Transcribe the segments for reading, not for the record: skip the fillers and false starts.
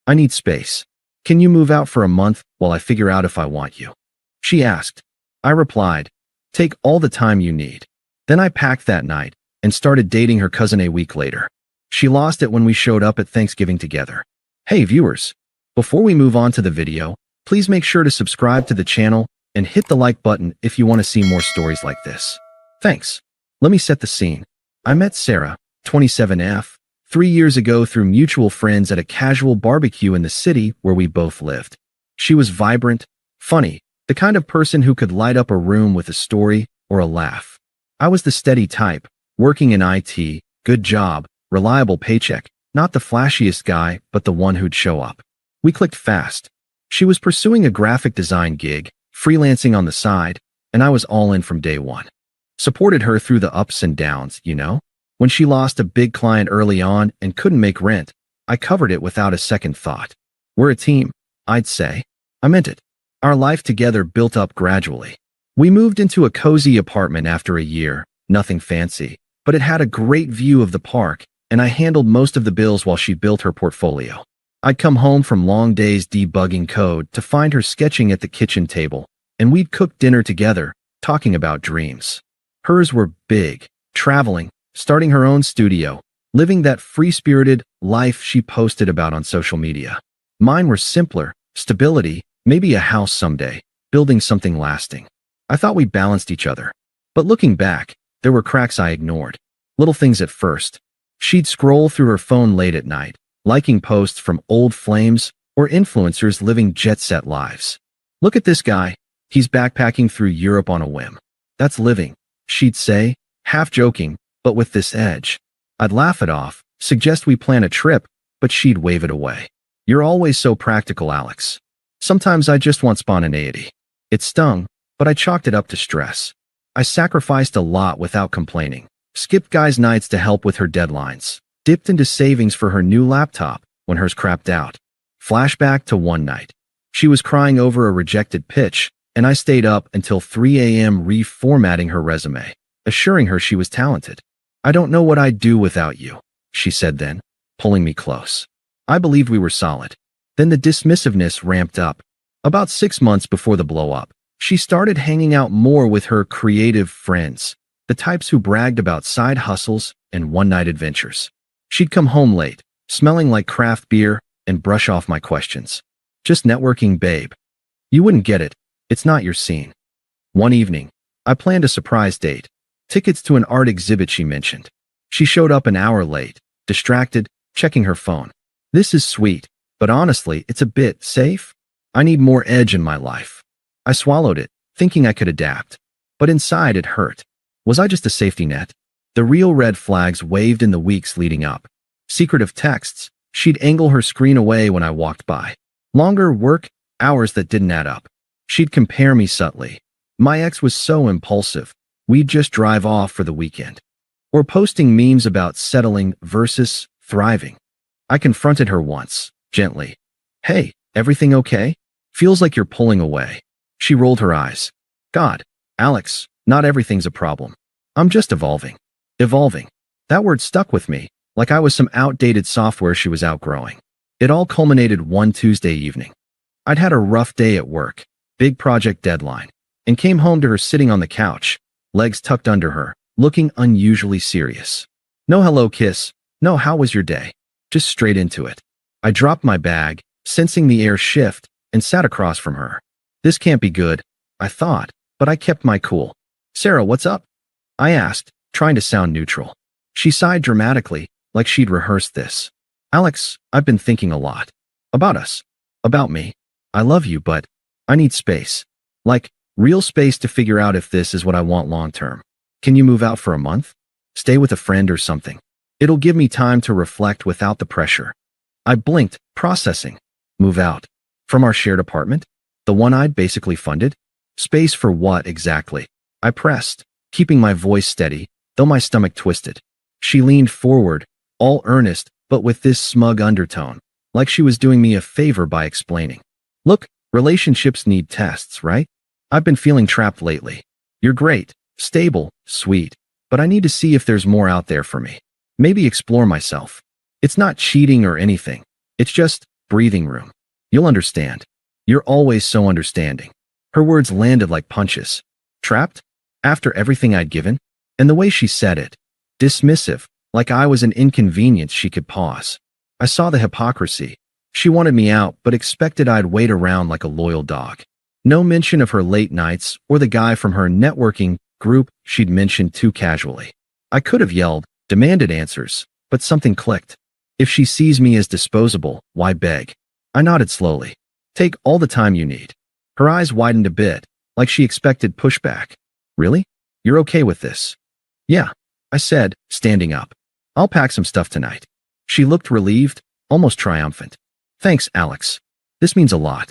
I need space. Can you move out for a month while I figure out if I want you? She asked. I replied, take all the time you need. Then I packed that night and started dating her cousin a week later. She lost it when we showed up at Thanksgiving together. Hey viewers, before we move on to the video, please make sure to subscribe to the channel and hit the like button if you want to see more stories like this. Thanks. Let me set the scene. I met Sarah, 27F, 3 years ago through mutual friends at a casual barbecue in the city where we both lived. She was vibrant, funny, the kind of person who could light up a room with a story or a laugh. I was the steady type, working in IT, good job, reliable paycheck, not the flashiest guy, but the one who'd show up. We clicked fast. She was pursuing a graphic design gig, freelancing on the side, and I was all in from day one. Supported her through the ups and downs, you know? When she lost a big client early on and couldn't make rent, I covered it without a second thought. We're a team, I'd say. I meant it. Our life together built up gradually. We moved into a cozy apartment after a year, nothing fancy, but it had a great view of the park, and I handled most of the bills while she built her portfolio. I'd come home from long days debugging code to find her sketching at the kitchen table, and we'd cook dinner together, talking about dreams. Hers were big, traveling, starting her own studio, living that free-spirited life she posted about on social media. Mine were simpler, stability, maybe a house someday, building something lasting. I thought we balanced each other. But looking back, there were cracks I ignored. Little things at first. She'd scroll through her phone late at night, liking posts from old flames or influencers living jet-set lives. Look at this guy. He's backpacking through Europe on a whim. That's living, she'd say, half joking, but with this edge. I'd laugh it off, suggest we plan a trip, but she'd wave it away. You're always so practical, Alex. Sometimes I just want spontaneity. It stung, but I chalked it up to stress. I sacrificed a lot without complaining. Skipped guys' nights to help with her deadlines. Dipped into savings for her new laptop when hers crapped out. Flashback to one night. She was crying over a rejected pitch, and I stayed up until 3 a.m. reformatting her resume, assuring her she was talented. I don't know what I'd do without you, she said then, pulling me close. I believed we were solid. Then the dismissiveness ramped up. About 6 months before the blow-up, she started hanging out more with her creative friends, the types who bragged about side hustles and one-night adventures. She'd come home late, smelling like craft beer, and brush off my questions. Just networking, babe. You wouldn't get it. It's not your scene. One evening, I planned a surprise date. Tickets to an art exhibit she mentioned. She showed up an hour late, distracted, checking her phone. This is sweet, but honestly, it's a bit safe. I need more edge in my life. I swallowed it, thinking I could adapt. But inside it hurt. Was I just a safety net? The real red flags waved in the weeks leading up. Secretive texts. She'd angle her screen away when I walked by. Longer work hours that didn't add up. She'd compare me subtly. My ex was so impulsive. We'd just drive off for the weekend. Or posting memes about settling versus thriving. I confronted her once, gently. Hey, everything okay? Feels like you're pulling away. She rolled her eyes. God, Alex, not everything's a problem. I'm just evolving. Evolving. That word stuck with me, like I was some outdated software she was outgrowing. It all culminated one Tuesday evening. I'd had a rough day at work, big project deadline, and came home to her sitting on the couch, legs tucked under her, looking unusually serious. No hello kiss, no how was your day, just straight into it. I dropped my bag, sensing the air shift, and sat across from her. This can't be good, I thought, but I kept my cool. Sarah, what's up? I asked, trying to sound neutral. She sighed dramatically, like she'd rehearsed this. Alex, I've been thinking a lot. About us. About me. I love you, but I need space. Like, real space to figure out if this is what I want long term. Can you move out for a month? Stay with a friend or something. It'll give me time to reflect without the pressure. I blinked, processing. Move out. From our shared apartment? The one I'd basically funded? Space for what exactly? I pressed, keeping my voice steady, though my stomach twisted. She leaned forward, all earnest, but with this smug undertone, like she was doing me a favor by explaining. Look, relationships need tests, right? I've been feeling trapped lately. You're great, stable, sweet, but I need to see if there's more out there for me. Maybe explore myself. It's not cheating or anything. It's just, breathing room. You'll understand. You're always so understanding. Her words landed like punches. Trapped? After everything I'd given? And the way she said it. Dismissive, like I was an inconvenience she could pause. I saw the hypocrisy. She wanted me out, but expected I'd wait around like a loyal dog. No mention of her late nights or the guy from her networking group she'd mentioned too casually. I could have yelled, demanded answers, but something clicked. If she sees me as disposable, why beg? I nodded slowly. Take all the time you need. Her eyes widened a bit, like she expected pushback. Really? You're okay with this? Yeah, I said, standing up. I'll pack some stuff tonight. She looked relieved, almost triumphant. Thanks, Alex. This means a lot.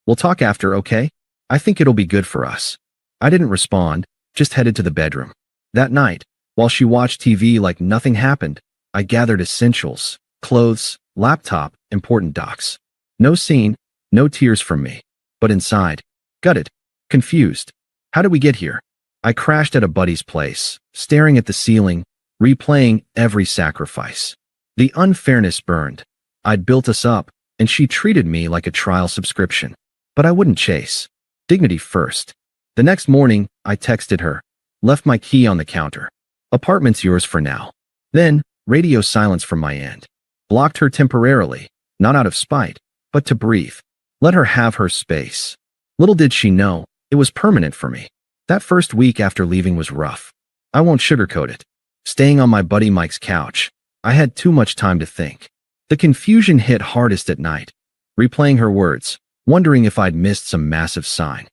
We'll talk after, okay? I think it'll be good for us. I didn't respond, just headed to the bedroom. That night, while she watched TV like nothing happened, I gathered essentials, clothes, laptop, important docs. No scene, no tears from me. But inside, gutted, confused. How did we get here? I crashed at a buddy's place, staring at the ceiling, replaying every sacrifice. The unfairness burned. I'd built us up, and she treated me like a trial subscription. But I wouldn't chase. Dignity first. The next morning, I texted her, left my key on the counter. Apartment's yours for now. Then, radio silence from my end. Blocked her temporarily, not out of spite, but to breathe. Let her have her space. Little did she know, it was permanent for me. That first week after leaving was rough. I won't sugarcoat it. Staying on my buddy Mike's couch, I had too much time to think. The confusion hit hardest at night, replaying her words, wondering if I'd missed some massive sign.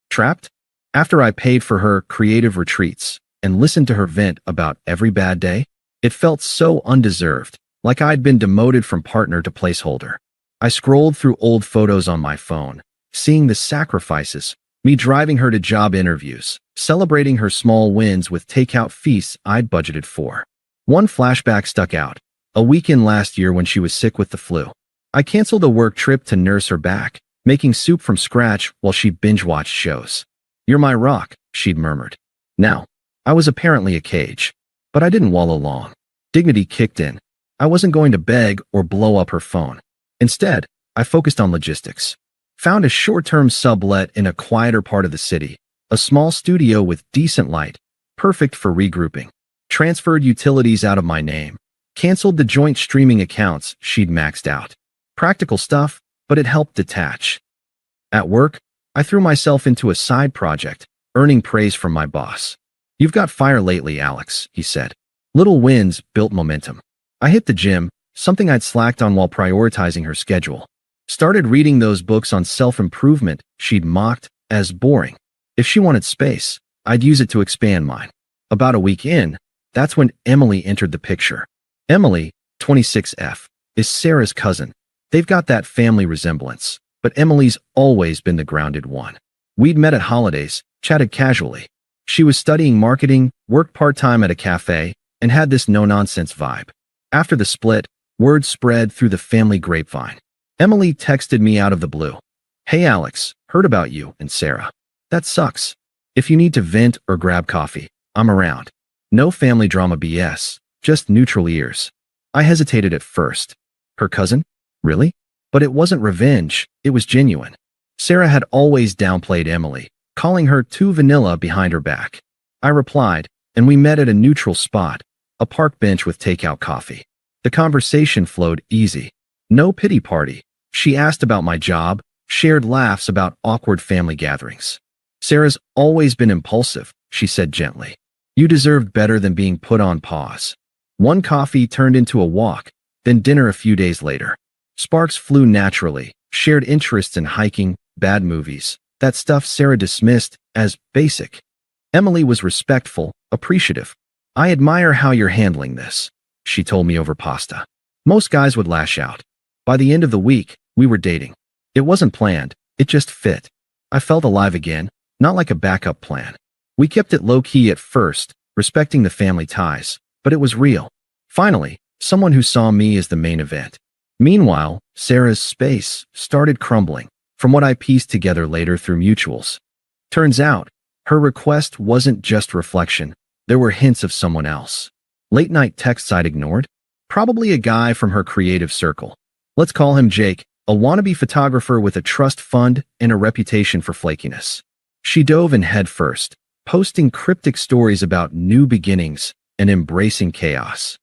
Trapped? After I paid for her creative retreats and listened to her vent about every bad day, it felt so undeserved, like I'd been demoted from partner to placeholder. I scrolled through old photos on my phone, seeing the sacrifices, me driving her to job interviews, celebrating her small wins with takeout feasts I'd budgeted for. One flashback stuck out, a weekend last year when she was sick with the flu. I canceled a work trip to nurse her back, making soup from scratch while she binge-watched shows. You're my rock, she'd murmured. Now, I was apparently a cage, but I didn't wallow long. Dignity kicked in. I wasn't going to beg or blow up her phone. Instead, I focused on logistics. Found a short-term sublet in a quieter part of the city, a small studio with decent light, perfect for regrouping. Transferred utilities out of my name. Canceled the joint streaming accounts she'd maxed out. Practical stuff, but it helped detach. At work, I threw myself into a side project, earning praise from my boss. You've got fire lately, Alex, he said. Little wins built momentum. I hit the gym, something I'd slacked on while prioritizing her schedule. Started reading those books on self-improvement she'd mocked as boring. If she wanted space, I'd use it to expand mine. About a week in, that's when Emily entered the picture. Emily, 26F, is Sarah's cousin. They've got that family resemblance, but Emily's always been the grounded one. We'd met at holidays, chatted casually. She was studying marketing, worked part-time at a cafe, and had this no-nonsense vibe. After the split, word spread through the family grapevine. Emily texted me out of the blue. Hey Alex, heard about you and Sarah. That sucks. If you need to vent or grab coffee, I'm around. No family drama BS, just neutral ears. I hesitated at first. Her cousin? Really? But it wasn't revenge, it was genuine. Sarah had always downplayed Emily, calling her too vanilla behind her back. I replied, and we met at a neutral spot, a park bench with takeout coffee. The conversation flowed easy. No pity party. She asked about my job, shared laughs about awkward family gatherings. Sarah's always been impulsive, she said gently. You deserved better than being put on pause. One coffee turned into a walk, then dinner a few days later. Sparks flew naturally, shared interests in hiking, bad movies, that stuff Sarah dismissed as basic. Emily was respectful, appreciative. I admire how you're handling this, she told me over pasta. Most guys would lash out. By the end of the week, we were dating. It wasn't planned, it just fit. I felt alive again, not like a backup plan. We kept it low-key at first, respecting the family ties, but it was real. Finally, someone who saw me as the main event. Meanwhile, Sarah's space started crumbling, from what I pieced together later through mutuals. Turns out, her request wasn't just reflection, there were hints of someone else. Late-night texts I'd ignored? Probably a guy from her creative circle. Let's call him Jake, a wannabe photographer with a trust fund and a reputation for flakiness. She dove in head first, posting cryptic stories about new beginnings and embracing chaos.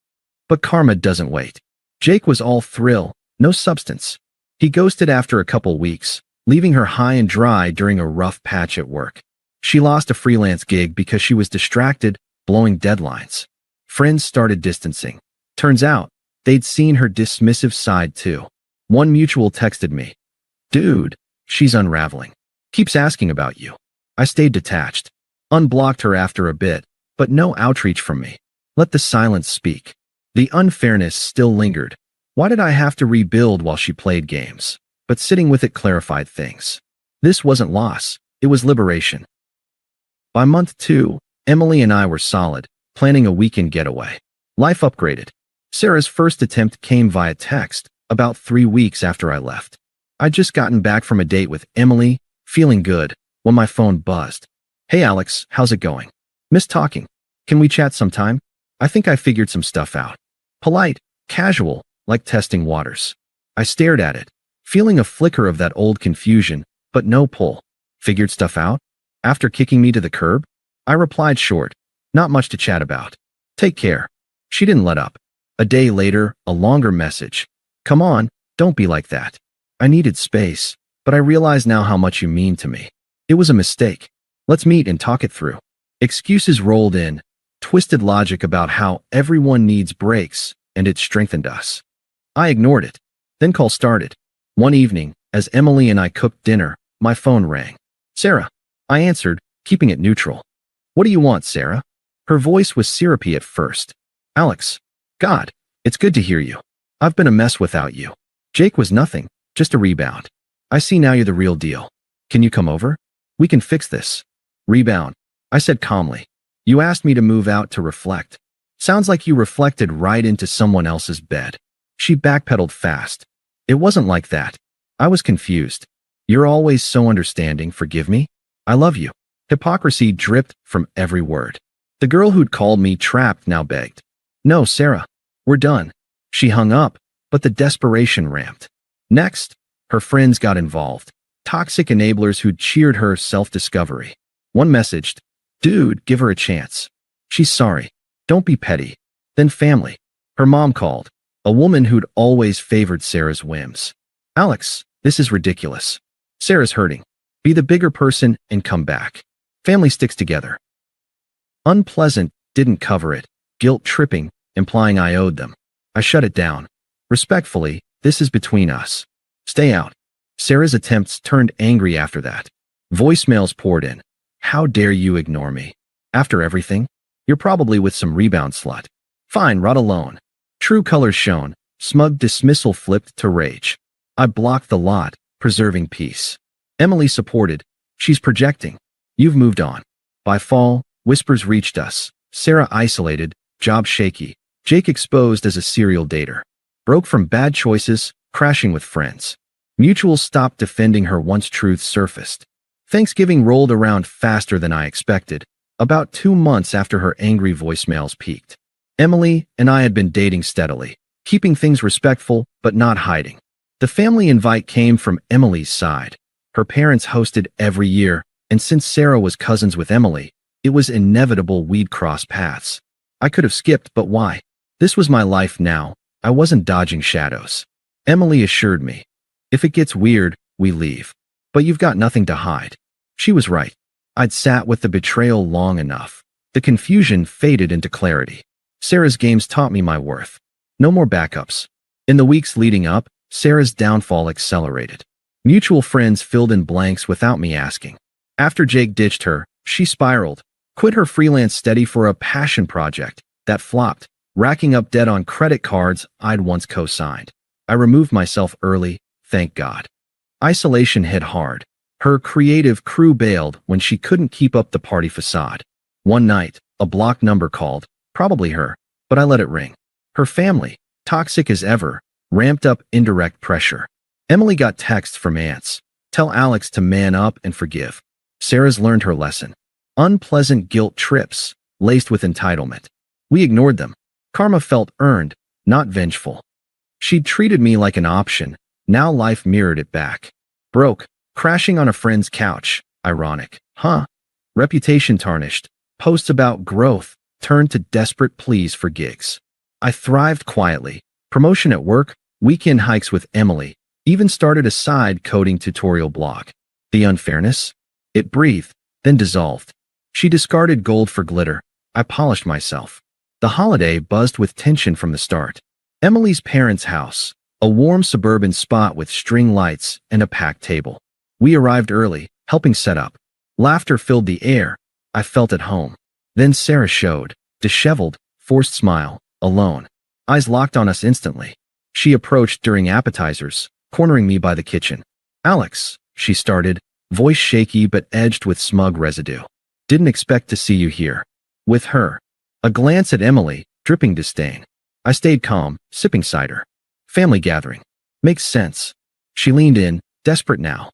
But karma doesn't wait. Jake was all thrill, no substance. He ghosted after a couple weeks, leaving her high and dry during a rough patch at work. She lost a freelance gig because she was distracted, blowing deadlines. Friends started distancing. Turns out, they'd seen her dismissive side too. One mutual texted me, "Dude, she's unraveling. Keeps asking about you." I stayed detached. Unblocked her after a bit, but no outreach from me. Let the silence speak. The unfairness still lingered. Why did I have to rebuild while she played games? But sitting with it clarified things. This wasn't loss, it was liberation. By month 2, Emily and I were solid, planning a weekend getaway. Life upgraded. Sarah's first attempt came via text, about 3 weeks after I left. I'd just gotten back from a date with Emily, feeling good, when my phone buzzed. "Hey Alex, how's it going? Miss talking. Can we chat sometime? I think I figured some stuff out." Polite, casual, like testing waters. I stared at it, feeling a flicker of that old confusion, but no pull. "Figured stuff out?" After kicking me to the curb? I replied short, "Not much to chat about. Take care." She didn't let up. A day later, a longer message. "Come on, don't be like that." I needed space, but I realize now how much you mean to me. It was a mistake. Let's meet and talk it through. Excuses rolled in, twisted logic about how everyone needs breaks, and it strengthened us. I ignored it. Then call started. One evening, as Emily and I cooked dinner, my phone rang. "Sarah." I answered, keeping it neutral. "What do you want, Sarah?" Her voice was syrupy at first. "Alex. God, it's good to hear you. I've been a mess without you. Jake was nothing, just a rebound. I see now you're the real deal. Can you come over? We can fix this." "Rebound," I said calmly. "You asked me to move out to reflect. Sounds like you reflected right into someone else's bed." She backpedaled fast. "It wasn't like that. I was confused. You're always so understanding, forgive me. I love you." Hypocrisy dripped from every word. The girl who'd called me trapped now begged, "No, Sarah, we're done." She hung up, but the desperation ramped. Next, her friends got involved. Toxic enablers who'd cheered her self-discovery. One messaged, "Dude, give her a chance. She's sorry. Don't be petty." Then family. Her mom called, a woman who'd always favored Sarah's whims. "Alex, this is ridiculous. Sarah's hurting. Be the bigger person and come back." Family sticks together. Unpleasant didn't cover it. Guilt tripping, implying I owed them. I shut it down. Respectfully, this is between us. Stay out. Sarah's attempts turned angry after that. Voicemails poured in. "How dare you ignore me? After everything? You're probably with some rebound slut. Fine, rot alone." True colors shone. Smug dismissal flipped to rage. I blocked the lot, preserving peace. Emily supported. "She's projecting. You've moved on." By fall, whispers reached us. Sarah isolated, job shaky. Jake exposed as a serial dater. Broke from bad choices, crashing with friends. Mutual stopped defending her once truths surfaced. Thanksgiving rolled around faster than I expected, about 2 months after her angry voicemails peaked. Emily and I had been dating steadily, keeping things respectful but not hiding. The family invite came from Emily's side. Her parents hosted every year, and since Sarah was cousins with Emily, it was inevitable we'd cross paths. I could have skipped, but why? This was my life now. I wasn't dodging shadows. Emily assured me, "If it gets weird, we leave. But you've got nothing to hide." She was right. I'd sat with the betrayal long enough. The confusion faded into clarity. Sarah's games taught me my worth. No more backups. In the weeks leading up, Sarah's downfall accelerated. Mutual friends filled in blanks without me asking. After Jake ditched her, she spiraled, quit her freelance steady for a passion project that flopped, racking up debt on credit cards I'd once co-signed. I removed myself early, thank God. Isolation hit hard. Her creative crew bailed when she couldn't keep up the party facade. One night, a blocked number called, probably her, but I let it ring. Her family, toxic as ever, ramped up indirect pressure. Emily got texts from aunts. Tell Alex to man up and forgive. Sarah's learned her lesson. Unpleasant guilt trips, laced with entitlement. We ignored them. Karma felt earned, not vengeful. She'd treated me like an option. Now life mirrored it back. Broke, crashing on a friend's couch. Ironic, huh? Reputation tarnished. Posts about growth turned to desperate pleas for gigs. I thrived quietly. Promotion at work, weekend hikes with Emily, even started a side coding tutorial blog. The unfairness? It breathed, then dissolved. She discarded gold for glitter. I polished myself. The holiday buzzed with tension from the start. Emily's parents' house, a warm suburban spot with string lights and a packed table. We arrived early, helping set up. Laughter filled the air. I felt at home. Then Sarah showed, disheveled, forced smile, alone. Eyes locked on us instantly. She approached during appetizers, cornering me by the kitchen. "Alex," she started, voice shaky but edged with smug residue. "Didn't expect to see you here." With her. A glance at Emily, dripping disdain. I stayed calm, sipping cider. Family gathering. Makes sense. She leaned in, desperate now.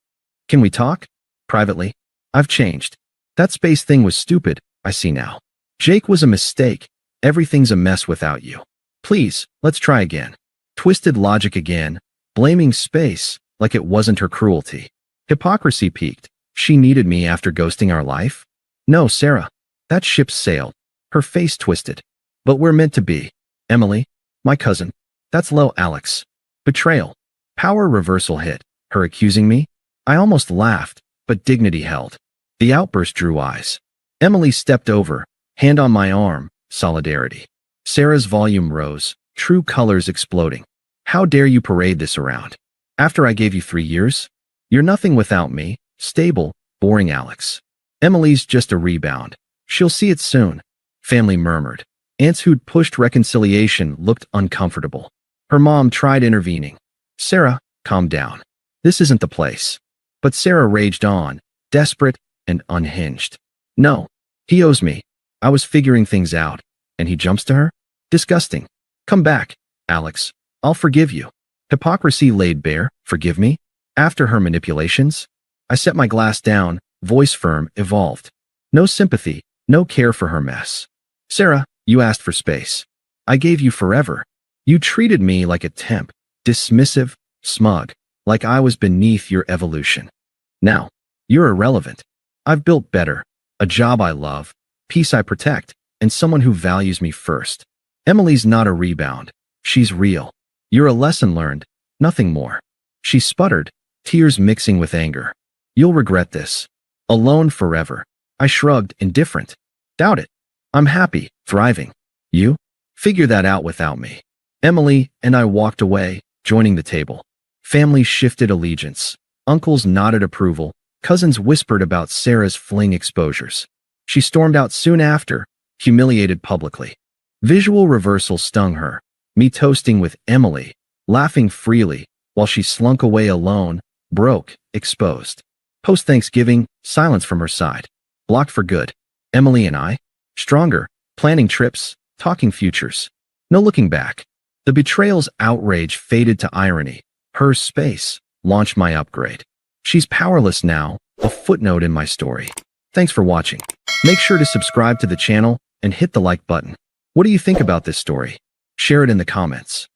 "Can we talk? Privately? I've changed. That space thing was stupid, I see now. Jake was a mistake. Everything's a mess without you. Please, let's try again." Twisted logic again, blaming space like it wasn't her cruelty. Hypocrisy peaked. She needed me after ghosting our life? "No, Sarah. That ship sailed." Her face twisted. "But we're meant to be." "Emily, my cousin." "That's low, Alex." Betrayal. Power reversal hit. Her accusing me? I almost laughed, but dignity held. The outburst drew eyes. Emily stepped over, hand on my arm, solidarity. Sarah's volume rose, true colors exploding. "How dare you parade this around? After I gave you 3 years? You're nothing without me, stable, boring Alex." "Emily's just a rebound. She'll see it soon." Family murmured. Aunts who'd pushed reconciliation looked uncomfortable. Her mom tried intervening. "Sarah, calm down. This isn't the place." But Sarah raged on, desperate and unhinged. "No, he owes me. I was figuring things out." And he jumps to her? Disgusting. "Come back, Alex. I'll forgive you." Hypocrisy laid bare. Forgive me? After her manipulations? I set my glass down, voice firm, evolved. No sympathy, no care for her mess. "Sarah, you asked for space. I gave you forever. You treated me like a temp, dismissive, smug, like I was beneath your evolution. Now, you're irrelevant. I've built better, a job I love, peace I protect, and someone who values me first. Emily's not a rebound. She's real. You're a lesson learned, nothing more." She sputtered, tears mixing with anger. "You'll regret this. Alone forever." I shrugged, indifferent. "Doubt it. I'm happy, thriving. You? Figure that out without me." Emily and I walked away, joining the table. Family shifted allegiance. Uncles nodded approval. Cousins whispered about Sarah's fling exposures. She stormed out soon after, humiliated publicly. Visual reversal stung her. Me toasting with Emily, laughing freely, while she slunk away alone, broke, exposed. Post-Thanksgiving, silence from her side. Blocked for good. Emily and I? Stronger, planning trips, talking futures. No looking back. The betrayal's outrage faded to irony. Her space launched my upgrade. She's powerless now, a footnote in my story. Thanks for watching. Make sure to subscribe to the channel and hit the like button. What do you think about this story? Share it in the comments.